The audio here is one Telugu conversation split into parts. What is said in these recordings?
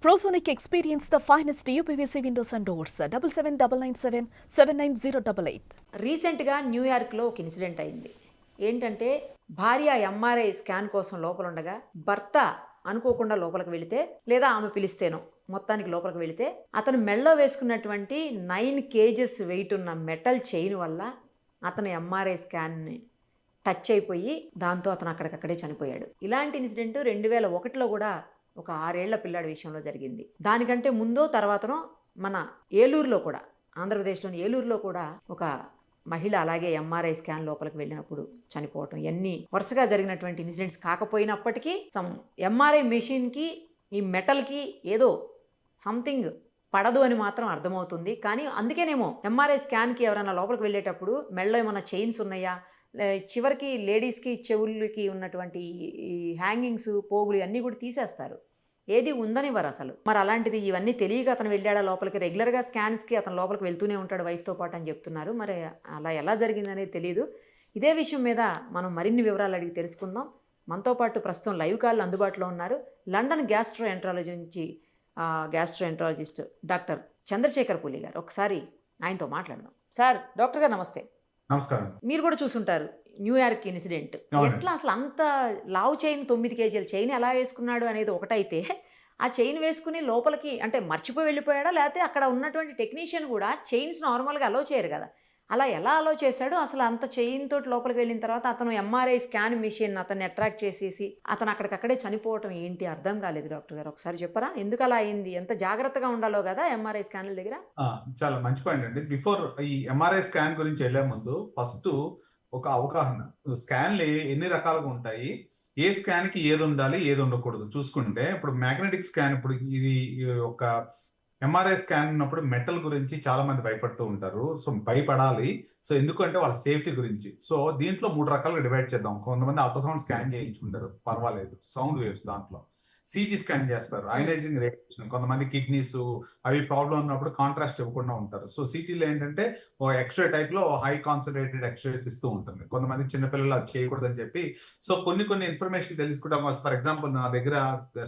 Prosonic experience the finest UPVC windows and doors. 77997 79088. రీసెంట్గా న్యూయార్క్లో ఒక ఇన్సిడెంట్ అయింది. ఏంటంటే భార్య ఎంఆర్ఐ స్కాన్ కోసం లోపల ఉండగా భర్త అనుకోకుండా లోపలికి వెళితే లేదా ఆమె పిలిస్తేనో మొత్తానికి లోపలికి వెళితే అతను మెళ్ళో వేసుకున్నటువంటి 9 కేజెస్ వెయిట్ ఉన్న మెటల్ చైన్ వల్ల అతను ఎంఆర్ఐ స్కాన్ని టచ్ అయిపోయి దాంతో అతను అక్కడికక్కడే చనిపోయాడు. ఇలాంటి ఇన్సిడెంట్ 2001లో కూడా ఒక 6 ఏళ్ల పిల్లాడి విషయంలో జరిగింది. దానికంటే ముందో తర్వాతనో మన ఏలూరులో కూడా, ఆంధ్రప్రదేశ్లోని ఏలూరులో కూడా ఒక మహిళ అలాగే ఎంఆర్ఐ స్కాన్ లోపలికి వెళ్ళినప్పుడు చనిపోవటం, ఇవన్నీ వరుసగా జరిగినటువంటి ఇన్సిడెంట్స్ కాకపోయినప్పటికీ ఎంఆర్ఐ మెషిన్కి ఈ మెటల్కి ఏదో సంథింగ్ పడదు అని మాత్రం అర్థమవుతుంది. కానీ అందుకేనేమో ఎంఆర్ఐ స్కాన్కి ఎవరైనా లోపలికి వెళ్ళేటప్పుడు మెడలో ఏమైనా చైన్స్ ఉన్నాయా, చివరికి లేడీస్కి చెవులకి ఉన్నటువంటి ఈ హ్యాంగింగ్స్, పోగులు అన్నీ కూడా తీసేస్తారు, ఏది ఉందనివ్వరు అసలు. మరి అలాంటిది ఇవన్నీ తెలియక అతను వెళ్ళాడా లోపలికి? రెగ్యులర్గా స్కాన్స్కి అతను లోపలికి వెళ్తూనే ఉంటాడు వైఫ్తో పాటు అని చెప్తున్నారు. మరి అలా ఎలా జరిగిందనేది తెలియదు. ఇదే విషయం మీద మనం మరిన్ని వివరాలు అడిగి తెలుసుకుందాం. మనతో పాటు ప్రస్తుతం లైవ్ కాల్ అందుబాటులో ఉన్నారు లండన్ గ్యాస్ట్రోఎంట్రాలజీ నుంచి గ్యాస్ట్రోఎంట్రాలజిస్ట్ డాక్టర్ చంద్రశేఖర్ పూలి గారు. ఒకసారి ఆయనతో మాట్లాడదాం. సార్, డాక్టర్ గారు నమస్తే. నమస్కారం. మీరు కూడా చూసుంటారు న్యూయార్క్ ఇన్సిడెంట్. ఎట్లా అసలు అంత లావు చైన్, 9 కేజీల చైన్ ఎలా వేసుకున్నాడు అనేది ఒకటైతే, ఆ చైన్ వేసుకుని లోపలికి అంటే మర్చిపోయి వెళ్ళిపోయాడా, లేకపోతే అక్కడ ఉన్నటువంటి టెక్నీషియన్ కూడా చైన్స్ నార్మల్గా అలో చేయరు కదా, అలా ఎలా అలో చేశాడు? అసలు అంత చైన్ తోటి లోపలికి వెళ్ళిన తర్వాత అతను ఎంఆర్ఐ స్కాన్ మిషన్ అతన్ని అట్రాక్ట్ చేసేసి అతను అక్కడికక్కడే చనిపోవటం ఏంటి అర్థం కాలేదు డాక్టర్ గారు. ఒకసారి చెప్పరా ఎందుకు అలా అయింది? ఎంత జాగ్రత్తగా ఉండాలో కదా ఎంఆర్ఐ స్కాన్ల దగ్గర. చాలా మంచి పాయింట్ అండి. బిఫోర్ ఈ ఎంఆర్ఐ స్కాన్ గురించి వెళ్లే ముందు ఫస్ట్ ఒక అవగాహన. స్కాన్లు ఎన్ని రకాలుగా ఉంటాయి, ఏ స్కాన్ కి ఏది ఉండాలి, ఏది ఉండకూడదు చూసుకుంటే, ఇప్పుడు మ్యాగ్నెటిక్ స్కాన్, ఇప్పుడు ఇది ఒక ఎంఆర్ఐ స్కాన్ ఉన్నప్పుడు మెటల్ గురించి చాలా మంది భయపడుతూ ఉంటారు. సో భయపడాలి. సో ఎందుకంటే వాళ్ళ సేఫ్టీ గురించి. సో దీంట్లో 3 రకాలుగా డివైడ్ చేద్దాం. కొంతమంది అల్ట్రాసౌండ్ స్కాన్ చేయించుకుంటారు, పర్వాలేదు, సౌండ్ వేవ్స్. దాంట్లో సిటీ స్కాన్ చేస్తారు, అయనైజింగ్ రేడియేషన్. కొంతమంది కిడ్నీస్ అవి ప్రాబ్లం ఉన్నప్పుడు కాంట్రాస్ట్ ఇవ్వకుండా ఉంటారు. సో సిటీలో ఏంటంటే ఓ ఎక్స్రే టైప్ లో హై కాన్సన్ట్రేటెడ్ ఎక్స్రేస్ ఇస్తూ ఉంటుంది. కొంతమంది చిన్నపిల్లలు అది చేయకూడదని చెప్పి సో కొన్ని ఇన్ఫర్మేషన్ తెలుసుకుంటాం. ఫర్ ఎగ్జాంపుల్ నా దగ్గర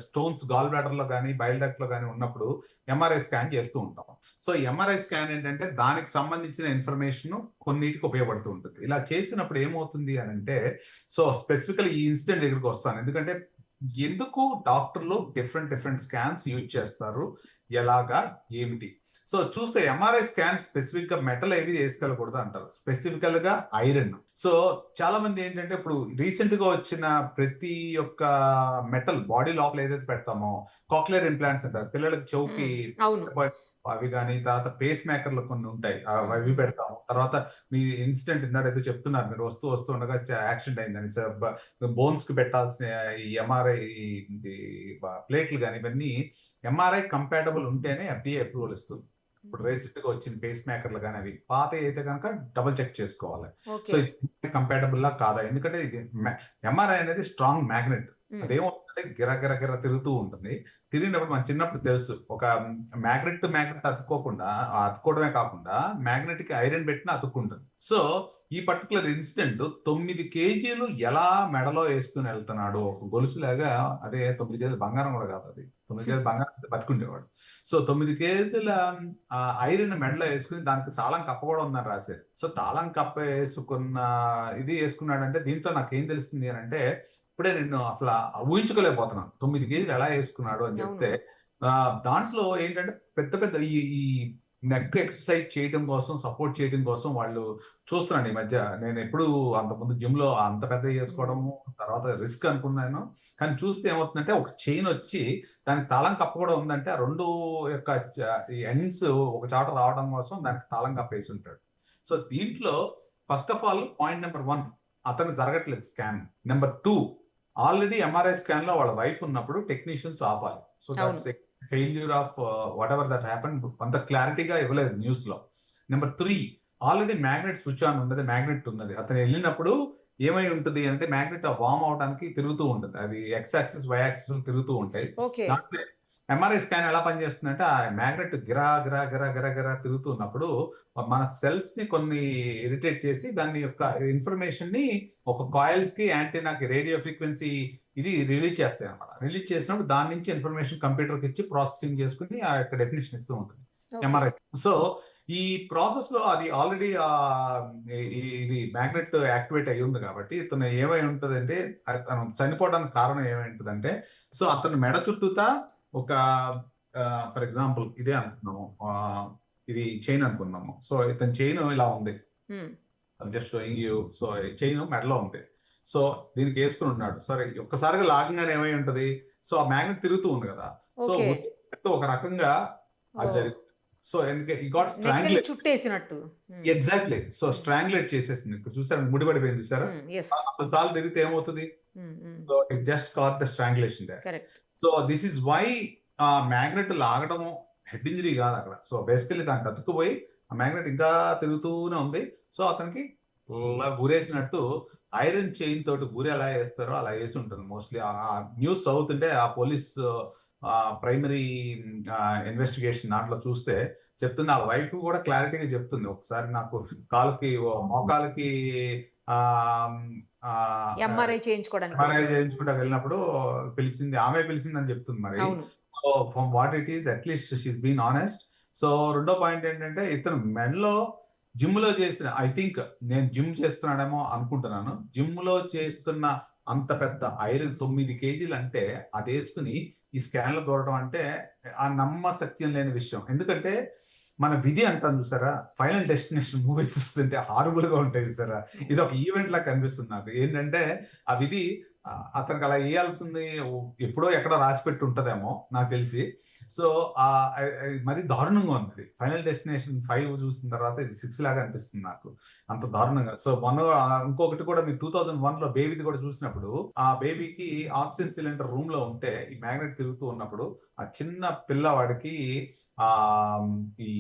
స్టోన్స్ గాల్ బ్లాడర్ లో కానీ బైల్ డక్ట్ లో కానీ ఉన్నప్పుడు ఎంఆర్ఐ స్కాన్ చేస్తూ ఉంటాం. సో ఎంఆర్ఐ స్కాన్ ఏంటంటే దానికి సంబంధించిన ఇన్ఫర్మేషన్ కొన్నిటికి ఉపయోగపడుతూ ఉంటుంది. ఇలా చేసినప్పుడు ఏమవుతుంది అని అంటే, సో స్పెసిఫికల్ ఈ ఇన్సిడెంట్ దగ్గరికి వస్తాను. ఎందుకంటే ఎందుకు డాక్టర్లు డిఫరెంట్ స్కాన్స్ యూజ్ చేస్తారు, ఎలాగా, ఏమిటి. సో చూస్తే ఎంఆర్ఐ స్కాన్ స్పెసిఫిక్ గా మెటల్ ఏవి వేసుకోకూడదు అంటారు, స్పెసిఫికల్ గా ఐరన్. సో చాలా మంది ఏంటంటే ఇప్పుడు రీసెంట్ గా వచ్చిన ప్రతి ఒక్క మెటల్ బాడీ లోపల ఏదైతే పెడతామో, కాక్లియర్ ఇంప్లాంట్స్ అంటారు, పిల్లలకి చెవుకి అవి కానీ, తర్వాత పేస్ మేకర్లు కొన్ని ఉంటాయి, అవి పెడతాము. తర్వాత మీ ఇన్సిడెంట్ ఇందాడైతే చెప్తున్నారు మీరు, వస్తూ ఉండగా యాక్సిడెంట్ అయిందని బోన్స్ కి పెట్టాల్సిన ఈ ఎంఆర్ఐ ప్లేట్లు కానీ, ఇవన్నీ ఎంఆర్ఐ కంపాటబుల్ ఉంటేనే ఎఫ్డిఏ అప్రూవల్ ఇస్తుంది. ఇప్పుడు రీసెంట్ గా వచ్చిన పేస్ మేకర్లు కానీ అవి పాత అయితే కనుక డబుల్ చెక్ చేసుకోవాలి. సో కంపాటబుల్ లా కాదా, ఎందుకంటే ఎంఆర్ఐ అనేది స్ట్రాంగ్ మ్యాగ్నెట్. అదేమవుతుందంటే గిర తిరుగుతూ ఉంటుంది. తిరిగినప్పుడు మనం చిన్నప్పుడు తెలుసు, ఒక మ్యాగ్నెట్ టు మ్యాగ్నెట్ అతుక్కోవడమే కాకుండా మ్యాగ్నెట్ కి ఐరన్ పెట్టిన అతుక్కుంటుంది. సో ఈ పర్టికులర్ ఇన్సిడెంట్ 9 కేజీలు ఎలా మెడలో వేసుకుని వెళ్తున్నాడు, ఒక గొలుసులాగా. అదే 9 కేజీలు బంగారం కూడా కాదు, అది 9 కేజీలు బంగారం బతుకుండేవాడు. సో 9 కేజీల ఐరన్ మెడలో వేసుకుని దానికి తాళం కప్ప కూడా ఉందని రాశారు. సో తాళం కప్ప వేసుకున్న ఇది వేసుకున్నాడంటే దీంట్లో నాకేం తెలుస్తుంది అని అంటే, ఇప్పుడే నేను అసలు ఊహించుకోలేకపోతున్నాను 9 కేజీలు ఎలా వేసుకున్నాడు అని చెప్తే. దాంట్లో ఏంటంటే పెద్ద ఈ నెక్ ఎక్సర్సైజ్ చేయడం కోసం, సపోర్ట్ చేయడం కోసం వాళ్ళు చూస్తున్నాను ఈ మధ్య. నేను ఎప్పుడు అంతకుముందు జిమ్ లో అంత పెద్ద చేసుకోవడము తర్వాత రిస్క్ అనుకున్నాను. కానీ చూస్తే ఏమవుతుందంటే, ఒక చైన్ వచ్చి దానికి తాళం కప్ప కూడా ఉందంటే, ఆ 2 యొక్క ఎండ్స్ ఒక చాట రావడం కోసం దానికి తాళం కప్ప వేసి ఉంటాడు. సో దీంట్లో first of all point number 1, అతను జరగట్లేదు scan. Number 2, already MRI scan లో వాళ్ళ వైఫ్ ఉన్నప్పుడు టెక్నీషియన్స్ ఆపాలి. So that's failure of whatever that happen. అంత క్లారిటీగా ఇవ్వలేదు న్యూస్ లో. Number 3, already magnet switch on ఉన్నది, మ్యాగ్నెట్ ఉన్నది. అతను వెళ్ళినప్పుడు ఏమై ఉంటుంది అంటే, మ్యాగ్నెట్ వార్మ్ అవడానికి తిరుగుతూ ఉంటుంది. అది ఎక్స్ యాక్సిస్, వై యాక్సిస్ తిరుగుతూ ఉంటాయి. ఎంఆర్ఐ స్కాన్ ఎలా పనిచేస్తుందంటే ఆ మ్యాగ్నెట్ గిరా గిరా గిరా గిరా గిరా తిరుగుతున్నప్పుడు మన సెల్స్ ని కొన్ని ఇరిటేట్ చేసి దాని యొక్క ఇన్ఫర్మేషన్ ని ఒక కాయిల్స్ కి యాంటీనాకి రేడియో ఫ్రీక్వెన్సీ ఇది రిలీజ్ చేస్తాయి అనమాట. రిలీజ్ చేసినప్పుడు దాని నుంచి ఇన్ఫర్మేషన్ కంప్యూటర్కి ఇచ్చి ప్రాసెసింగ్ చేసుకుని ఆ యొక్క డెఫినేషన్ ఇస్తూ ఉంటుంది ఎంఆర్ఐ. సో ఈ ప్రాసెస్ లో అది ఆల్రెడీ ఇది మ్యాగ్నెట్ యాక్టివేట్ అయ్యి ఉంది కాబట్టి ఇతను ఏమై ఉంటుందంటే అతను చనిపోవడానికి కారణం ఏమై ఉంటుందంటే, సో అతను మెడ చుట్టూతా ఒక ఫర్ ఎగ్జాంపుల్ ఇదే అనుకున్నాము, ఇది చైన్ అనుకున్నాము. సో ఇతని చైన్ ఇలా ఉంది, just showing you. So chain మెడలో ఉంది. సో దీనికి వేసుకుని ఉన్నాడు. సరే ఒక్కసారిగా లాగంగానే ఏమై ఉంటది, సో ఆ మ్యాగ్నెట్ తిరుగుతూ ఉంది కదా. సో ఒక రకంగా అది జరిగింది. సో ఈ గాట్ స్ట్రాంగ్యులేట్, చుట్టేసినట్టు. ఎగ్జాక్ట్లీ. సో స్ట్రాంగ్యులేట్ చేసేసింది. ఇప్పుడు చూసారా, ముడిపడిపోయింది చూసారా. చాలా తిరిగితే ఏమవుతుంది, so it just caught the strangulation there. So this is why ఆ మ్యాగ్నెట్ లాగడము హెడ్ ఇంజరీ కాదు అక్కడ. సో బేసికల్లీ దానికి అతుక్కుపోయి ఆ మ్యాగ్నెట్ ఇంకా తిరుగుతూనే ఉంది. సో అతనికి ఊరేసినట్టు ఐరన్ చైన్ తోటి ఊరి ఎలా వేస్తారో అలా వేసి ఉంటుంది మోస్ట్లీ. ఆ న్యూస్ చదువుతుంటే ఆ పోలీస్ ప్రైమరీ ఇన్వెస్టిగేషన్ దాంట్లో చూస్తే చెప్తుంది, ఆ వైఫ్ కూడా క్లారిటీగా చెప్తుంది. ఒకసారి నాకు కాలుకి మోకాలకి ఎంఆర్ఐ చేయించుకుంటా వెళ్ళినప్పుడు పిలిచింది, ఆమె పిలిచింది అని చెప్తుంది. మరి so from what it is at least she's been honest. So రెండో పాయింట్ ఏంటంటే ఇతను మెడలో జిమ్ లో చేసిన, ఐ థింక్ నేను జిమ్ చేస్తున్నాడేమో అనుకుంటున్నాను, జిమ్ లో చేస్తున్న అంత పెద్ద ఐరన్ 9 కేజీలు అంటే అది వేసుకుని ఈ స్కాన్లో దూరడం అంటే ఆ నమ్మశక్యం లేని విషయం. ఎందుకంటే మన విధి అంటాను చూసారా, ఫైనల్ డెస్టినేషన్ మూవీస్ చూస్తుంటే హారబుల్ గా ఉంటాయి చూసారా, ఇది ఒక ఈవెంట్ లా కనిపిస్తుంది నాకు. ఏంటంటే ఆ విధి అతనికి అలా వేయాల్సింది ఎప్పుడో ఎక్కడో రాసి పెట్టి ఉంటదేమో నాకు తెలిసి. సో మరి దారుణంగా ఉంది. ఫైనల్ డెస్టినేషన్ 5 చూసిన తర్వాత ఇది 6 లాగా అనిపిస్తుంది నాకు, అంత దారుణంగా. సో ఇంకొకటి కూడా మీరు 2001 లో బేబీది కూడా చూసినప్పుడు, ఆ బేబీకి ఆక్సిజన్ సిలిండర్ రూమ్ లో ఉంటే ఈ మ్యాగ్నెట్ తిరుగుతూ ఉన్నప్పుడు ఆ చిన్న పిల్లవాడికి ఆ ఈ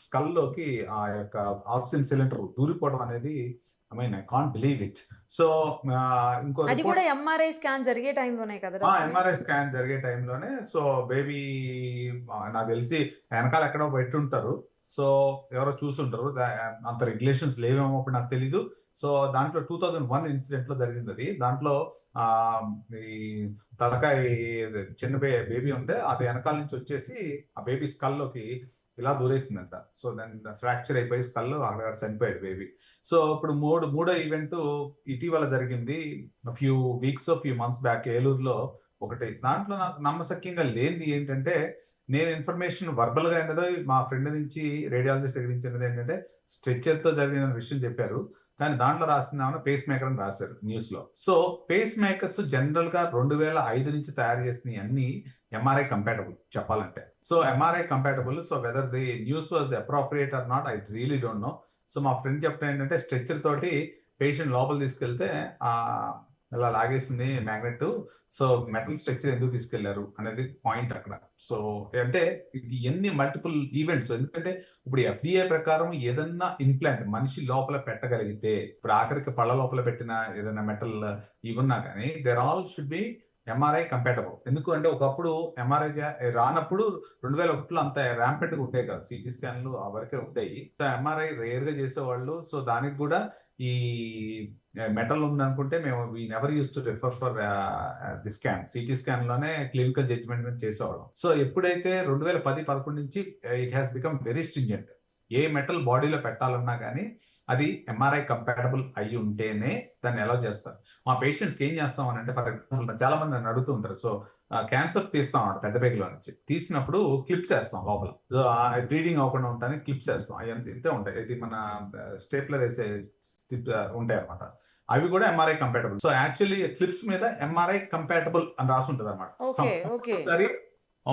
స్కల్ లోకి ఆ యొక్క ఆక్సిజన్ సిలిండర్ దూరిపోవడం అనేది, I mean I can't believe it. So ఇంకో ఎంఆర్ఐ స్కాన్ జరిగే టైంలోనే కదా, ఎంఆర్ఐ స్కాన్ జరిగే టైంలోనే. సో బేబీ నాకు తెలిసి వెనకాల ఎక్కడో పెట్టి ఉంటారు. సో ఎవరో చూసుంటారు, అంత రెగ్యులేషన్స్ లేవేమో అప్పుడు నాకు తెలీదు. సో దాంట్లో 2001 ఇన్సిడెంట్ లో జరిగింది అది. దాంట్లో ఈ తలకాయ చిన్న బేబీ ఉంటే అది వెనకాల నుంచి వచ్చేసి ఆ బేబీ స్కల్లోకి ఇలా దూరేసిందంట. సో దాన్ని ఫ్రాక్చర్ అయిపోయి స్కల్ అక్కడ చనిపోయాడు బేబీ. సో ఇప్పుడు మూడో ఈవెంట్ ఇటీవల జరిగింది, ఫ్యూ మంత్స్ బ్యాక్ ఏలూరులో ఒకటి. దాంట్లో నాకు నమ్మశక్యంగా లేనిది ఏంటంటే, నేను ఇన్ఫర్మేషన్ వర్బల్ గా అయినదో మా ఫ్రెండ్ నుంచి రేడియాలజిస్ట్ దగ్గర నుంచి ఏంటంటే స్ట్రెచ్చర్ తో జరిగిన విషయం చెప్పారు, కానీ దాంట్లో రాసింది పేస్ మేకర్ అని రాశారు న్యూస్ లో. సో పేస్ మేకర్స్ జనరల్ గా 2005 నుంచి తయారు చేసినవి అన్ని ఎంఆర్ఐ కంపాటబుల్ చెప్పాలంటే. So MRI compatible. So whether the news was appropriate or not, I really don't know. So మా ఫ్రెండ్ చెప్పడం ఏంటంటే స్ట్రెచ్చర్ తోటి పేషెంట్ లోపల తీసుకెళ్తే ఇలా లాగేసింది మ్యాగ్నెట్. సో మెటల్ స్ట్రక్చర్ ఎందుకు తీసుకెళ్లారు అనేది పాయింట్ అక్కడ. సో అంటే ఎన్ని మల్టిపుల్ ఈవెంట్స్. ఎందుకంటే ఇప్పుడు FDA ప్రకారం ఏదన్నా ఇంప్లాంట్ మనిషి లోపల పెట్టగలిగితే, ఇప్పుడు ఆఖరికి పళ్ళ లోపల పెట్టిన ఏదైనా మెటల్ ఇవన్నా కానీ there all should be MRI compatible. ఎందుకు అంటే ఒకప్పుడు ఎంఆర్ఐ రానప్పుడు 2001లో అంత ర్యాంపెంట్గా ఉంటాయి కదా, సిటీ స్కాన్లు ఆ వరకే ఉంటాయి. సో ఎంఆర్ఐ రేర్ గా చేసేవాళ్ళు. సో దానికి కూడా ఈ మెటల్ ఉందనుకుంటే మేము we never use to refer for the scan, CT scan లోనే క్లినికల్ జడ్జ్మెంట్ చేసేవాళ్ళం. సో ఎప్పుడైతే 2010-11 నుంచి it has become very stringent. A metal బాడీలో పెట్టాలన్నా కానీ అది ఎంఆర్ఐ కంపాటబుల్ అయ్యి ఉంటేనే దాన్ని అలౌ చేస్తారు. మా పేషెంట్స్కి ఏం చేస్తాం అని అంటే, ఫర్ ఎగ్జాంపుల్ చాలా మంది నన్ను అడుగుతూ ఉంటారు. సో క్యాన్సర్స్ తీస్తాం అన్నమాట పెద్ద పేగులో నుంచి. తీసినప్పుడు క్లిప్స్ వేస్తాం లోపల, సో బ్లీడింగ్ అవ్వకుండా ఉంటాయని క్లిప్స్ వేస్తాం. అవి ఇంతే ఉంటాయి, ఇది మన స్టేప్లర్ వేసే ఉంటాయి అనమాట. అవి కూడా MRI compatible. So actually clips మీద ఎంఆర్ఐ కంపాటబుల్ అని రాసి ఉంటుంది అనమాట.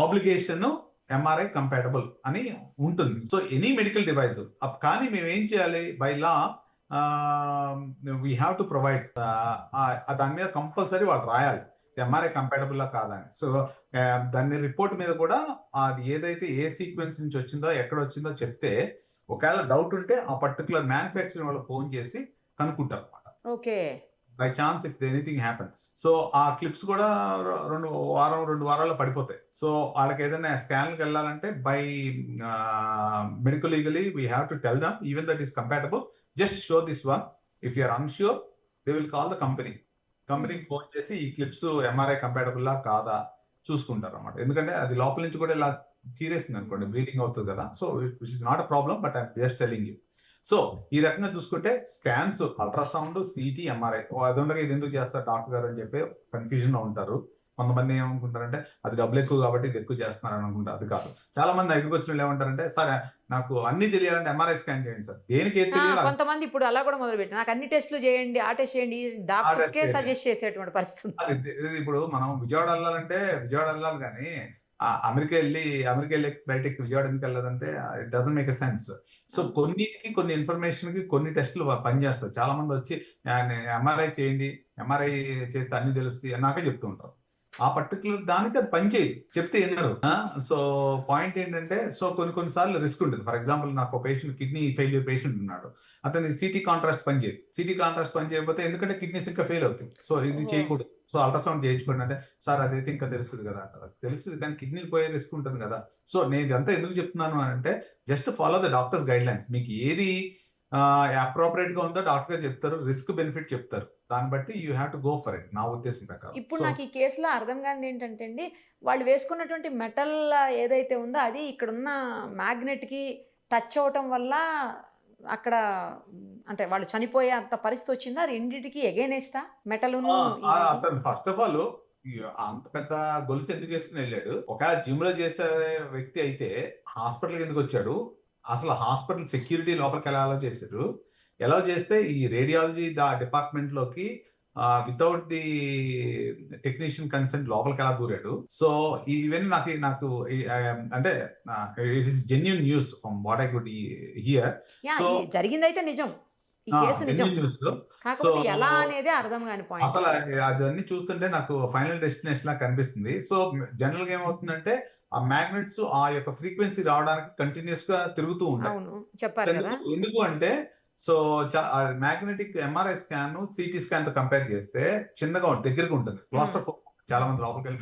ఆబ్లిగేషన్ ఎంఆర్ఐ కంపాటబుల్ అని ఉంటుంది. So any medical device. కానీ మేము ఏం చేయాలి, by law we have to provide, దాని మీద కంపల్సరీ వాళ్ళు రాయాలి ఎంఆర్ఐ కంపాటబుల్ లా కాదని. సో దాని రిపోర్ట్ మీద కూడా అది ఏదైతే ఏ సీక్వెన్స్ నుంచి వచ్చిందో ఎక్కడ వచ్చిందో చెప్తే, ఒకవేళ డౌట్ ఉంటే ఆ పర్టికులర్ మ్యానుఫ్యాక్చరింగ్ వాళ్ళు ఫోన్ చేసి కనుక్కుంటారు అనమాట. Okay. By chance if anything happens. So ఆ క్లిప్స్ కూడా 2 వారాల్లో పడిపోతాయి. సో వాళ్ళకి ఏదైనా స్కాన్కి వెళ్ళాలంటే by medical legally we have to tell them even that is compatible, just show this one. If you're unsure they will call the కంపెనీకి ఫోన్ చేసి ఈ క్లిప్స్ ఎంఆర్ఐ కంపాటబుల్లా కాదా చూసుకుంటారు అన్నమాట. ఎందుకంటే అది లోపల నుంచి కూడా ఇలా చీరేస్తుంది అనుకోండి, బ్లీడింగ్ అవుతుంది కదా. So which is not a problem, but I'm just telling you. So ఈ రకంగా చూసుకుంటే స్కాన్స్, అల్ట్రాసౌండ్, సిటీ, ఎంఆర్ఐ అది ఉండగా ఇది ఎందుకు చేస్తారు డాక్టర్ గారు అని చెప్పి కన్ఫ్యూజన్ లో ఉంటారు. కొంతమంది ఏమనుకుంటారంటే అది డబ్బులు ఎక్కువ కాబట్టి ఇది ఎక్కువ చేస్తున్నారు అని అనుకుంటారు. అది కాదు. చాలా మంది దగ్గరికి వచ్చిన వాళ్ళు ఏమంటారంటే, సార్ నాకు అన్ని తెలియాలంటే ఎంఆర్ఐ స్కాన్ చేయండి సార్. దేనికి ఏది తెలియాలి కొంతమంది ఇప్పుడు అలా కూడా మొదలుపెట్టి నాకు అన్ని టెస్టులు చేయండి, ఆ టెస్ట్ చేయండి, డాక్టర్స్కే సజెస్ట్ చేసేటువంటి పరిస్థితి. ఇప్పుడు మనం విజయవాడ వెళ్ళాలంటే విజయవాడ వెళ్ళాలి కానీ అమెరికా వెళ్ళి ఫ్లైట్ ఎక్కి విజయవాడ ఎందుకు వెళ్ళదంటే it doesn't make a sense. So కొన్నిటికి కొన్ని ఇన్ఫర్మేషన్ కి కొన్ని టెస్టులు పనిచేస్తారు. చాలా మంది వచ్చి ఎంఆర్ఐ చేయండి, ఎంఆర్ఐ చేస్తే అన్ని తెలుస్తుంది నాకే చెప్తూ ఉంటారు. ఆ పర్టికులర్ దానికి అది పనిచేయదు, చెప్తే వినరు. సో పాయింట్ ఏంటంటే, సో కొన్నిసార్లు రిస్క్ ఉంటుంది. ఫర్ ఎగ్జాంపుల్ నాకు పేషెంట్, కిడ్నీ ఫెయిల్యూర్ పేషెంట్ ఉన్నాడు, అతని సిటీ కాంట్రాస్ట్ పనిచేయదు. సిటీ కాంట్రాస్ట్ పని చేయకపోతే ఎందుకంటే కిడ్నీస్ ఇంకా ఫెయిల్ అవుతాయి. సో ఇది చేయకూడదు. సో అల్ట్రాసౌండ్ చేయించుకోండి అంటే, సార్ అదైతే ఇంకా తెలుస్తుంది కదా అంటారు. తెలుస్తుంది కానీ కిడ్నీలు పోయే రిస్క్ ఉంటుంది కదా. సో నేను ఇదంతా ఎందుకు చెప్తున్నాను అంటే, just follow the doctors guide lines. మీకు ఏది అప్రోప్రియేట్ గా ఉందో డాక్టర్ గారు చెప్తారు, రిస్క్ బెనిఫిట్ చెప్తారు. దాన్ని బట్టి you have to go for it, నా ఉద్దేశం ప్రకారం. ఇప్పుడు నాకు ఈ కేసులో అర్థం కానిది ఏంటంటే అండి, వాళ్ళు వేసుకున్నటువంటి మెటల్ ఏదైతే ఉందో అది ఇక్కడున్న మ్యాగ్నెట్ కి టచ్ అవటం వల్ల అక్కడ అంటే వాళ్ళు చనిపోయే అంత పరిస్థితి వచ్చిందా? రెండింటికి ఎగైనెస్టా మెటల్? అతను ఫస్ట్ ఆఫ్ ఆల్ అంత పెద్ద గొలుసు ఎందుకు వేసుకుని వెళ్ళాడు? ఒకవేళ జిమ్ లో చేసే వ్యక్తి అయితే హాస్పిటల్కి ఎందుకు వచ్చాడు? అసలు హాస్పిటల్ సెక్యూరిటీ లోపలికి ఎలా చేశారు? ఎలా చేస్తే ఈ రేడియాలజీ డిపార్ట్మెంట్ లోకి వితౌట్ ది టెక్నీషియన్ కన్సెంట్ లోపలికి ఎలా దూరాడు? సో ఈవెన్ నాకు అంటే it is genuine news from what I could hear. So జరిగిందైతే నిజం, ఈ కేసు నిజం. కాకపోతే ఎలా అనేది అర్థం కాని పాయింట్. అసలు అదన్నీ చూస్తుంటే నాకు ఫైనల్ డెస్టినేషన్ లా కనిపిస్తుంది. సో జనరల్ గా ఏమవుతుందంటే, ఆ మ్యాగ్నెట్స్ ఆ యొక్క ఫ్రీక్వెన్సీ రావడానికి కంటిన్యూస్ గా తిరుగుతూ ఉంటాయి. చెప్పారు కదా. ఎందుకు అంటే, so magnetic MRI scan CT scan తో కంపేర్ చేస్తే చిన్నగా దగ్గరగా ఉంటుంది. క్లాస్ట్రోఫోబియా చాలా మంది లోపలికి వెళ్ళి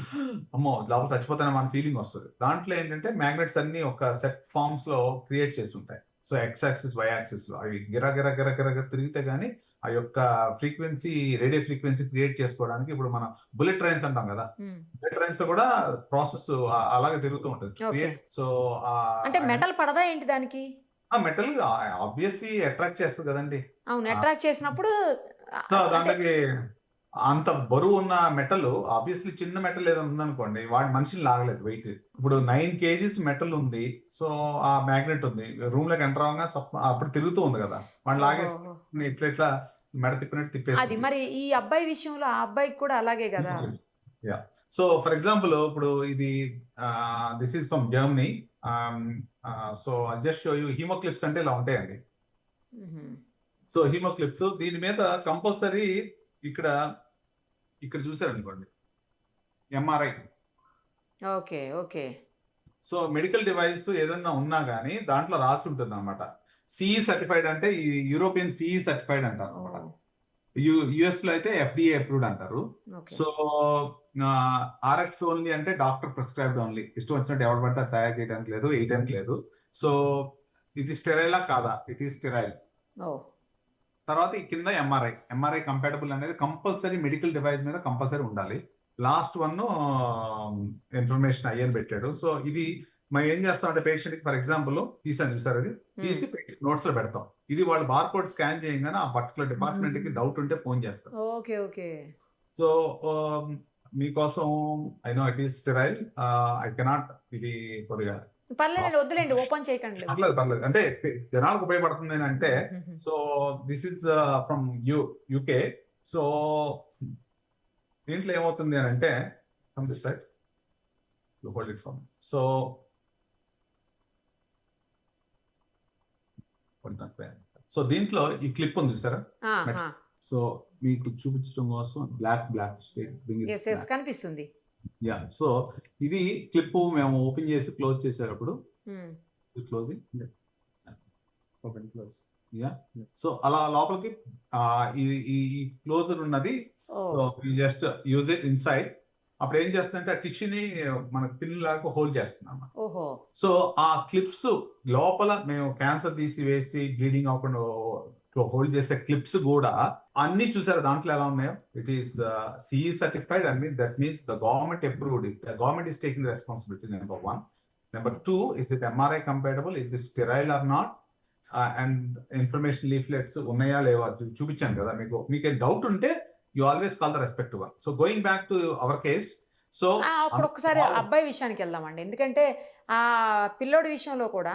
అమ్మో లోపల చచ్చిపోతానే మన ఫీలింగ్ వస్తుంది. దాంట్లో ఏంటంటే మ్యాగ్నెట్స్ అన్ని ఒక సెట్ ఫార్మ్స్ లో క్రియేట్ చేసి ఉంటాయి. So X axis, Y axis లో అవి గిరగిర తిరిగితే గానీ ఆ యొక్క ఫ్రీక్వెన్సీ, రేడియో ఫ్రీక్వెన్సీ క్రియేట్ చేసుకోవడానికి, ఇప్పుడు మనం బుల్లెట్ ట్రైన్స్ అంటాం కదా, బుల్లెట్ ట్రైన్స్ లో కూడా ప్రాసెస్ అలాగే తిరుగుతూ ఉంటుంది. సో అంటే మెటల్ పడదా ఏంటి దానికి? మెటల్ ఆబ్వియస్లీ అట్రాక్ట్ చేస్తుంది కదండి. అవును, అట్రాక్ట్ చేసినప్పుడు దాంట్లోకి అంత బరువు ఉన్న మెటల్, ఆబ్వియస్లీ చిన్న మెటల్ ఏదో ఉందనుకోండి, వాడి మనిషిని లాగలేదు వెయిట్. ఇప్పుడు 9 kgs మెటల్ ఉంది. సో ఆ మ్యాగ్నెట్ ఉంది, రూమ్ లోకి ఎంటర్ అవగా అప్పుడు తిరుగుతూ ఉంది కదా, వాడిని లాగేసి ఇట్లా మెడ తిప్పినట్టు తిప్పేసి. అది మరి ఈ అబ్బాయి విషయంలో ఆ అబ్బాయికి కూడా అలాగే కదా. యా. సో ఫర్ ఎగ్జాంపుల్ ఇప్పుడు ఇది this is from Germany. So I just show you. Hemoclips అంటే ఇలా ఉంటాయండి. సో హీమోక్లిప్స్ దీని మీద కంపల్సరీ ఇక్కడ చూసారనుకోండి MRI. Okay okay. So medical device ఏదన్నా ఉన్నా కానీ దాంట్లో రాసి ఉంటుంది అనమాట. సిఈ సర్టిఫైడ్ అంటే ఈ యూరోపియన్ సిఈ సర్టిఫైడ్ అంటారు అనమాట. యుఎస్ లో అయితే ఎఫ్డిఏ అప్రూవ్డ్ అంటారు. సో ఆర్ఎక్స్ ఓన్లీ అంటే డాక్టర్ ప్రిస్క్రైబ్డ్ ఓన్లీ. ఇష్టం వచ్చినట్టు ఎవరు పడితే తయారు చేయడానికి లేదు, వేయడానికి లేదు. సో ఇది స్టెరైలా కాదా? It is sterile. తర్వాత ఈ కింద ఎంఆర్ఐ కంపాటబుల్ అనేది కంపల్సరీ మెడికల్ డివైస్ మీద కంపల్సరీ ఉండాలి. లాస్ట్ వన్ ఇన్ఫర్మేషన్ అయ్యని పెట్టాడు. సో ఇది మనం ఏం చేస్తాం అంటే, పేషెంట్ కి ఫర్ ఎగ్జాంపుల్ తీసాను చూసారు, అది తీసి నోట్స్ లో పెడతాం. ఇది వాళ్ళు బార్కోడ్ స్కాన్ చేయగానే ఆ పర్టికులర్ డిపార్ట్మెంట్ కి డౌట్ ఉంటే ఫోన్ చేస్తాం. Okay okay. సో మీకోసం I know it is sterile, I cannot ఇది కొద్దిగా పర్లేదు వద్దులేండి, ఓపెన్ చేయకండి. పర్లేదు అంటే జనాలకు ఉపయోగపడుతుంది అంటే. So this is from UK. So దీంట్లో ఏమవుతుంది అని అంటే, from this side you hold it from. So దీంట్లో ఈ క్లిప్ ఉంది చూసారా. సో మీకు చూపించడం కోసం బ్లాక్ స్టేట్ కనిపిస్తుంది. యా. సో ఇది క్లిప్ మేము ఓపెన్ చేసి క్లోజ్ చేసేటప్పుడు closing open close. Yeah so అలా లోపలికి ఈ ఈ క్లోజర్ ఉన్నది. Oh so just use it inside. అప్పుడు ఏం చేస్తుందంటే ఆ టిష్యూని మనకు పిన్ లాగా హోల్డ్ చేస్తున్నాం. ఓహో సో ఆ క్లిప్స్ లోపల మేము క్యాన్సర్ తీసి వేసి బ్లీడింగ్ అవ్వకుండా హోల్డ్ చేసే క్లిప్స్ కూడా అన్ని చూసారు దాంట్లో ఎలా ఉన్నాయో. It is CE certified and that means the government approved it. The government is taking responsibility. Number 1. Number 2, is it MRI compatible, is it sterile or not, and information leaflets ఉన్నాయా లేవా చూపించాను కదా మీకు. మీకు డౌట్ ఉంటే you always call the respective one. So going back to our case. So అప్పుడు ఒకసారి అబ్బాయి విషయానికి వెళ్దామండి. ఎందుకంటే ఆ పిల్లోడి విషయంలో కూడా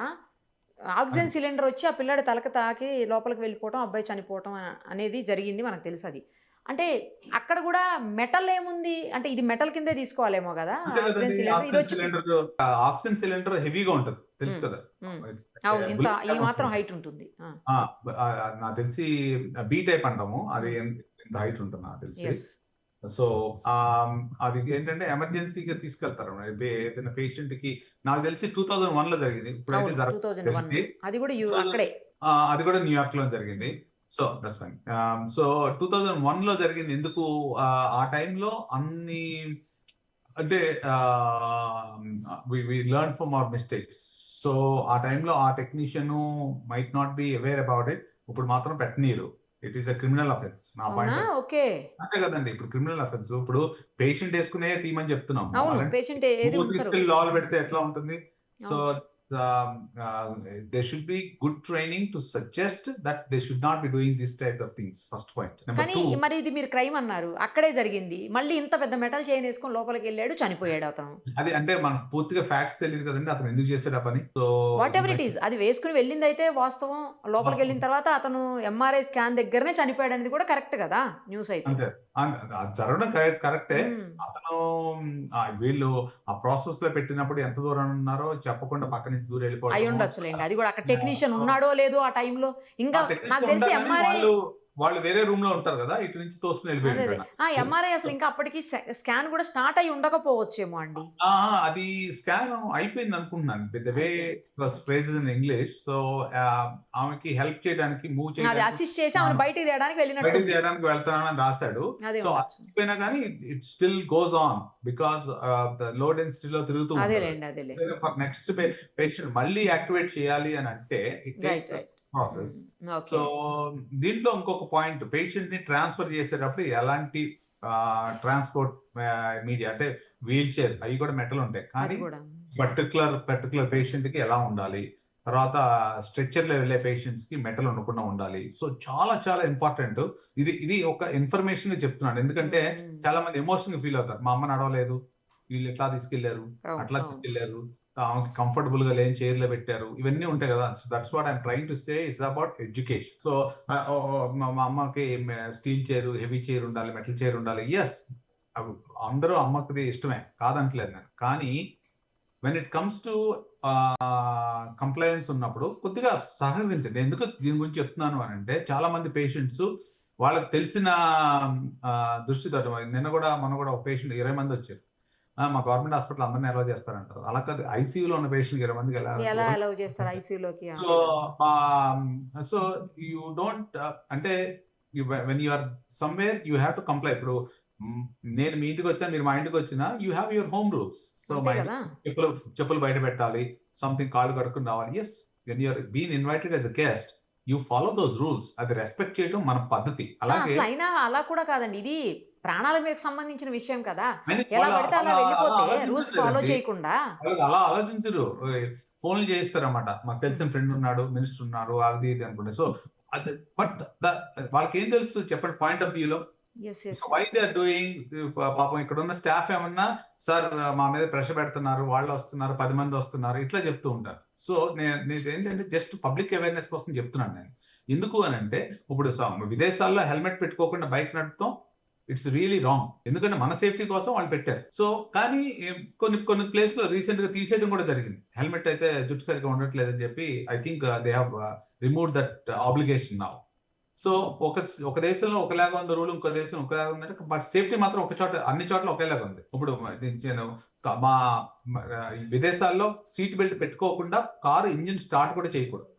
ఆక్సిజన్ సిలిండర్ వచ్చి ఆ పిల్లాడి తలక తాకి లోపలికి వెళ్ళిపోవటం, అబ్బాయి చనిపోవటం అనేది జరిగింది, మనకు తెలుసు అది. అంటే అక్కడ కూడా మెటల్ ఏముంది అంటే ఇది మెటల్ కిందే తీసుకోవాలేమో కదా ఆక్సిజన్ సిలిండర్. ఇది వచ్చి ఆక్సిజన్ సిలిండర్ హెవీగా ఉంటుంది తెలుసు కదా. అవును, ఇంత ఈ మాత్రం హైట్ ఉంటుంది. నాకు తెలిసి బి టైప్ అంటాము, అది ఎంత హైట్ ఉంటుంది నాకు తెలిసి. Yes. సో అది ఏంటంటే ఎమర్జెన్సీగా తీసుకెళ్తారు ఏదైనా పేషెంట్ కి. నాకు తెలిసి 2001 లో జరిగింది. ఇప్పుడైతే అవును, 2001 అది కూడా అక్కడే. అది కూడా న్యూయార్క్ లో జరిగింది. So that's fine. సో 2001 లో జరిగింది. ఎందుకు ఆ టైంలో అన్ని అంటే we learn from our mistakes. So ఆ టైంలో ఆ technician might not be aware about it. ఇప్పుడు మాత్రం పెట్టనీరు. It is a criminal offence నా పాయింట్. ఓకే, అంతే కదండి. ఇప్పుడు క్రిమినల్ అఫెన్స్. ఇప్పుడు పేషెంట్ వేసుకునే తీయమని చెప్తున్నాం. అవును, పేషెంట్ లాలు పెడితే ఎట్లా ఉంటుంది? So there should be good training to suggest that they should not be doing this type of things. First point. Number కానీ 2, మరి ఇది మీరు క్రైమ్ అన్నారు, అక్కడే జరిగింది. మళ్ళీ ఇంత పెద్ద మెటల్ చైన్ వేసుకొని లోపలికి వెళ్ళాడు, చనిపోయాడు అతను. అది అంటే మనకు పూర్తిగా ఫ్యాక్ట్స్ తెలియదు కదండి అతను ఎందుకు చేసాడు ఆ పని. So what ever it is, అది వేసుకుని వెళ్ళింది అయితే వాస్తవం. లోపలికి వెళ్ళిన తర్వాత అతను MRI స్కాన్ దగ్గరనే చనిపోయాడు అనేది కూడా కరెక్ట్ కదా న్యూస్ అయితే. అంటే అది జరగడం కరెక్టే. అతను వీళ్ళు ఆ ప్రాసెస్ లో పెట్టినప్పుడు ఎంత దూరం ఉన్నారో చెప్పకుండా పక్క నుంచి దూరం అయి వెళ్ళిపోవడం. ఉండొచ్చులేండి, అది కూడా అక్కడ టెక్నీషియన్ ఉన్నాడో లేదో ఆ టైంలో. ఇంకా నాకు తెలిసి MRI వాళ్ళు వేరే రూమ్ లో ఉంటారు కదా, ఇటు నుంచి తోసుకుని వెళ్ళిపోయారు. MRI అసలు ఇంకా అప్పటికి స్కాన్ కూడా స్టార్ట్ అయి ఉండకపోవచ్చేమో అండి. అది స్కాన్ అయిపోయింది అనుకుంటున్నాను. The way was phrases in English. So ఆమెకి హెల్ప్ చేయడానికి మూవ్ అది చేయడానికి అసిస్ట్ చేసి ఆమె బయటికి తేయడానికి వెళ్ళినట్టు. బయటకు తీయడానికి వెళ్తానని రాశాడు. సో అయిపోయినా కానీ it still goes on because the low డెన్సిటీలో తిరుగుతూ అదేలేండి, అదేలే. ఫర్ నెక్స్ట్ పేషెంట్ మళ్ళీ యాక్టివేట్ చేయాలి అని అంటే ఇట్ టేక్స్ ప్రాసెస్. సో దీంట్లో ఇంకొక పాయింట్, పేషెంట్ ని ట్రాన్స్ఫర్ చేసేటప్పుడు ఎలాంటి ట్రాన్స్పోర్ట్ మీడియా అంటే వీల్ చైర్ అవి కూడా మెటల్ ఉంటాయి, కానీ పర్టికులర్ పేషెంట్ కి ఎలా ఉండాలి, తర్వాత స్ట్రెచ్చర్ లో వెళ్ళే పేషెంట్స్ కి మెటల్ ఉండకుండా ఉండాలి. సో చాలా చాలా ఇంపార్టెంట్. ఇది ఒక ఇన్ఫర్మేషన్ చెప్తున్నాను, ఎందుకంటే చాలా మంది ఎమోషన్ ఫీల్ అవుతారు. మా అమ్మ నడవలేదు, వీళ్ళు ఎట్లా తీసుకెళ్లారు, అట్లా తీసుకెళ్లారు, ఆమెకి కంఫర్టబుల్ గా లేని చైర్ లో పెట్టారు, ఇవన్నీ ఉంటాయి కదా. So that's what I'm trying to say, it's about education. So మా అమ్మకి స్టీల్ చైర్, హెవీ చైర్ ఉండాలి, మెటల్ చైర్ ఉండాలి. ఎస్, అందరూ అమ్మకి ఇష్టమే, కాదంటలేదు నేను. కానీ when it comes to compliance ఉన్నప్పుడు కొద్దిగా సహకరించండి. ఎందుకు దీని గురించి చెప్తున్నాను అని అంటే, చాలా మంది పేషెంట్స్ వాళ్ళకి తెలిసిన దృష్టితో, మొన్న కూడా ఒక పేషెంట్ 20 మంది వచ్చారు. మా గవర్నమెంట్ హాస్పిటల్ అందరినీ అలౌ చేస్తారంటారు. అలా కాదు, ఐసీయూలో ఉన్న పేషెంట్ 20 మందికి ఎలా అలౌ చేస్తారు ఐసీయూలోకి? సో యూ డోంట్ అంటే when you are somewhere you have to comply. ఇప్పుడు నేను మీ ఇంటికి వచ్చాను, మీరు మా ఇంటికి వచ్చినా you have your home rules. So చెప్పులు బయట పెట్టాలి, సంథింగ్ కాళ్ళు కడుక్కుని రావాలి. Yes, when you're been invited as a guest you follow those rules. అది రెస్పెక్ట్ చేయడం మన పద్ధతి. అలాగే అయినా అలా కూడా కాదండి, ఇది ప్రాణాల మీకు సంబంధించిన విషయం కదా. ఎలా పడితే అలా వెళ్ళిపోతే రూల్స్ ఫాలో చేయకుండా అలా ఆలోచించరు. ఫోన్లు చేయిస్తారన్నమాట, మాకు తెలిసిన ఫ్రెండ్ ఉన్నాడు, మినిస్టర్ ఉన్నారు, అది ఇది అనుకుంటే. సో బట్ వాళ్ళకి ఏం తెలుసు చెప్పండి, పాయింట్ ఆఫ్ వ్యూలో వై దే ఆర్ డూయింగ్. పాపం ఇక్కడ ఉన్న స్టాఫ్ ఏమన్నా, సార్ మా మీద ప్రెషర్ పెడుతున్నారు, వాళ్ళు వస్తున్నారు, 10 మంది వస్తున్నారు, ఇట్లా చెప్తూ ఉంటారు. సో నేను ఏంటంటే జస్ట్ పబ్లిక్ అవేర్నెస్ కోసం చెప్తున్నాను నేను. ఎందుకు అని అంటే, ఇప్పుడు విదేశాల్లో హెల్మెట్ పెట్టుకోకుండా బైక్ నడుపుతాం, ఇట్స్ రియలీ రాంగ్. ఎందుకంటే మన సేఫ్టీ కోసం వాళ్ళు పెట్టారు. సో కానీ కొన్ని ప్లేస్ లో రీసెంట్ గా తీసేయడం కూడా జరిగింది. హెల్మెట్ అయితే జుట్టు సరిగ్గా ఉండట్లేదని చెప్పి I think they have remove that obligation now. So ఒక దేశంలో ఒకలాగా ఉంది రూల్, ఇంకో దేశం ఒకలాగా ఉందంటే, బట్ సేఫ్టీ మాత్రం అన్ని చోట్ల ఒకేలాగా ఉంది. ఇప్పుడు మా విదేశాల్లో సీట్ బెల్ట్ పెట్టుకోకుండా కారు ఇంజిన్ స్టార్ట్ కూడా చేయకూడదు.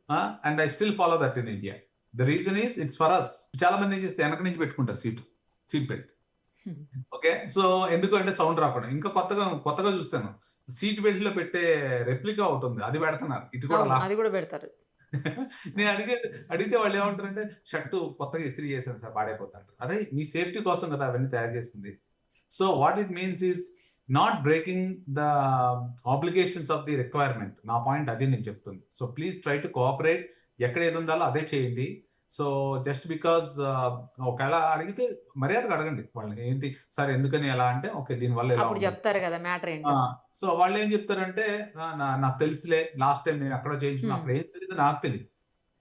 And I still follow that in India. The reason is it's for us. చాలా మంది ఏం చేస్తే వెనక నుంచి పెట్టుకుంటారు సీట్ బెల్ట్. ఓకే, సో ఎందుకంటే సౌండ్ రాకుండా. ఇంకా కొత్తగా చూస్తాను, సీట్ బెల్ట్ లో పెట్టే రెప్లికా ఒకటి ఉంది, అది పెడుతున్నారు. ఇటు కూడా అవును, అది కూడా పెడతారు. నేను అడిగితే వాళ్ళు ఏమంటారంటే షర్టు కొత్తగా ఇస్త్రీ చేశాను సార్, పాడైపోతారు. అదే మీ సేఫ్టీ కోసం కదా అవన్నీ తయారు చేసింది. So what it means is not breaking the obligations of the requirement. నా పాయింట్ అది నేను చెప్తుంది. So please try to cooperate. ఎక్కడ ఏది ఉండాలో అదే చేయండి. సో జస్ట్ బికాస్ ఒకవేళ అడిగితే మర్యాదగా అడగండి వాళ్ళని, ఏంటి సార్ ఎందుకని ఎలా అంటే, ఓకే దీనివల్ల ఎలా అప్పుడు ఉంది. చెప్తారు కదా మ్యాటర్ ఏంటో. సో వాళ్ళు ఏం చెప్తారంటే నాకు తెలుసులే, లాస్ట్ టైం నేను అక్కడ చేయించిన అక్కడ ఏం తెలియదు నాకు తెలియదు,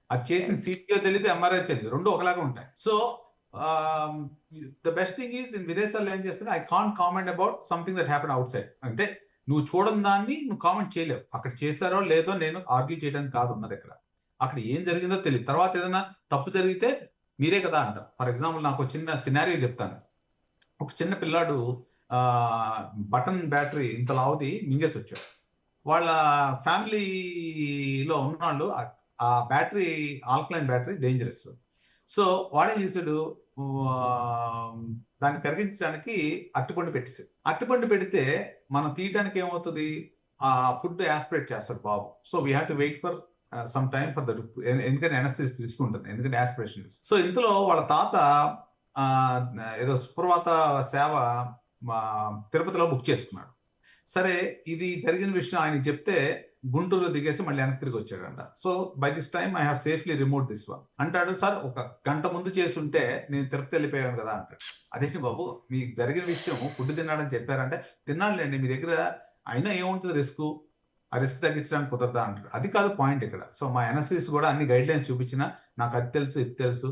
అది చేసిన సీటీఓ తెలియదు, ఎంఆర్ఐ తెలియదు, రెండు ఒకలాగా ఉంటాయి. So the best thing is in విదేశాల్లో ఏం చేస్తే I can't comment about something that happen out side. అంటే నువ్వు చూడని దాన్ని నువ్వు కామెంట్ చేయలేవు. అక్కడ చేశారో లేదో నేను ఆర్గ్యూ చేయడానికి కాదు ఉన్నది. అక్కడ ఏం జరిగిందో తెలియదు. తర్వాత ఏదైనా తప్పు జరిగితే మీరే కదా అంటారు. ఫర్ ఎగ్జాంపుల్ నాకు చిన్న సినారియో చెప్తాను. ఒక చిన్న పిల్లాడు బటన్ బ్యాటరీ ఇంత లావుది మింగేసి వచ్చాడు. వాళ్ళ ఫ్యామిలీలో ఉన్నవాళ్ళు ఆ battery alkaline battery dangerous. So వాడేం చేశాడు, దాన్ని కరిగించడానికి అరటిపండు పెట్టేసాడు. అరటిపండు పెడితే మనం తీయడానికి ఏమవుతుంది, ఆ ఫుడ్ యాస్పిరేట్ చేస్తాడు బాబు. So we have to wait for some time for that, ఎందుకంటే ఎనస్థిసిస్ తీసుకుంటుంది, ఎందుకంటే యాస్పిరేషన్. సో ఇంతలో వాళ్ళ తాత ఏదో సుప్రభాత సేవ తిరుపతిలో బుక్ చేసుకున్నాడు. సరే ఇది జరిగిన విషయం ఆయన చెప్తే గుంటూరులో దిగేసి మళ్ళీ వెనక్కి తిరిగి వచ్చాడంట. So by this time I have safely remove this one అంటాడు. సార్ ఒక గంట ముందు చేస్తుంటే నేను తిరుపతి వెళ్ళిపోయాను కదా అంటాడు. అదేంటి బాబు మీకు జరిగిన విషయం ఫుడ్ తిన్నాడని చెప్పారంటే, తిన్నాడులేండి మీ దగ్గర, అయినా ఏముంటుంది రిస్క్, ఆ రిస్క్ తగ్గించడానికి కుదరదా అంటాడు. అది కాదు పాయింట్ ఇక్కడ. సో మా ఎన్ఎస్సిస్ కూడా అన్ని గైడ్ లైన్స్ చూపించినా నాకు అది తెలుసు ఇది తెలుసు,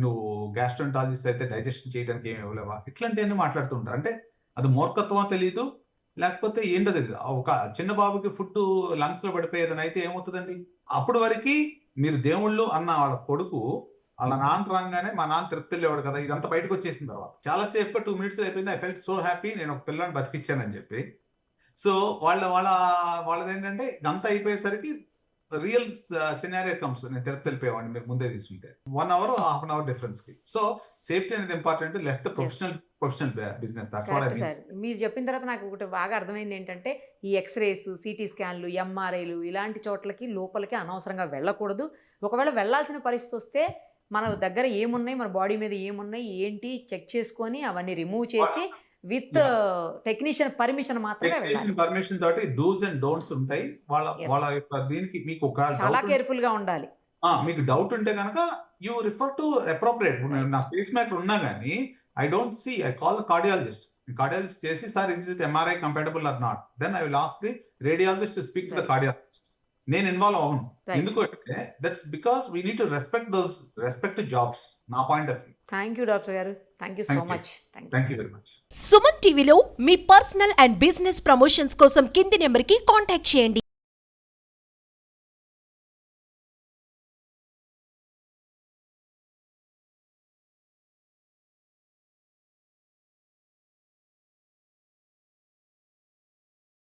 నువ్వు గ్యాస్ట్రోంటాలజిస్ట్ అయితే డైజెషన్ చేయడానికి ఏమి ఇవ్వలేవా, ఇట్లాంటివన్నీ మాట్లాడుతూ ఉంటారు. అంటే అది మూర్ఖత్వం తెలియదు, లేకపోతే ఏంటో తెలియదు. ఒక చిన్న బాబుకి ఫుడ్ లంగ్స్ లో పడిపోయేదని అయితే ఏమవుతుందండి. అప్పటి వరకు మీరు దేవుళ్ళు అన్న వాళ్ళ కొడుకు వాళ్ళ నాన్న రాగానే మా నాన్న తిరుపతి వెళ్ళేవాడు కదా, ఇదంతా బయటకు వచ్చేసిన తర్వాత చాలా సేఫ్ గా 2 minutes అయిపోయింది. ఐ ఫెల్ట్ సో హ్యాపీ, నేను ఒక పిల్లని బతికిచ్చానని చెప్పి. సో వాళ్ళది ఏంటంటే ఇదంతా అయిపోయేసరికి రియల్ సినారియో కమ్స్, నేను తిరుపతి వెళ్ళిపోయేవాడిని మీరు ముందే తీసుకుంటే 1 hour 1/2 hour డిఫరెన్స్ కి. సో సేఫ్టీ అనేది important, less the professional business. Sir మీరు చెప్పిన తర్వాత నాకు ఒకటి బాగా అర్థమైంది ఏంటంటే, ఈ ఎక్స్రేస్, సిటీ స్కాన్లు, ఎంఆర్ఐలు ఇలాంటి చోట్లకి లోపలికి అనవసరంగా వెళ్ళకూడదు. ఒకవేళ వెళ్ళాల్సిన పరిస్థితి వస్తే మన దగ్గర ఏమున్నాయి, మన బాడీ మీద ఏమున్నాయి ఏంటి చెక్ చేసుకొని అవన్నీ రిమూవ్ చేసి విత్ టెక్నీషియన్ పర్మిషన్ మాత్రమే వెళ్ళాలి. పర్మిషన్ తోటి డూస్ అండ్ డోంట్స్ ఉంటాయి. వాళ్ళ యొక్క దీనికి మీకు చాలా కేర్ఫుల్ గా ఉండాలి. మీకు డౌట్ ఉంటే కనుక యూ రిఫర్ టు అప్రోప్రియేట్. నా పేస్ మేకర్ ఉన్నా కానీ I don't see, I call the cardiologist. Cardiologist చేసి sir is it MRI compatible or not, then I will ask the radiologist to speak to the cardiologist. నేను ఇన్వాల్వ్ అవును, ఎందుకంటే that's because we need to respect jobs. నా point of view. Thank you doctor గారు, thank you so much. Thank you very much. Suman టీవీలో మీ పర్సనల్ అండ్ బిజినెస్ ప్రమోషన్స్ కోసం కింది నెంబర్కి కాంటాక్ట్ చేయండి.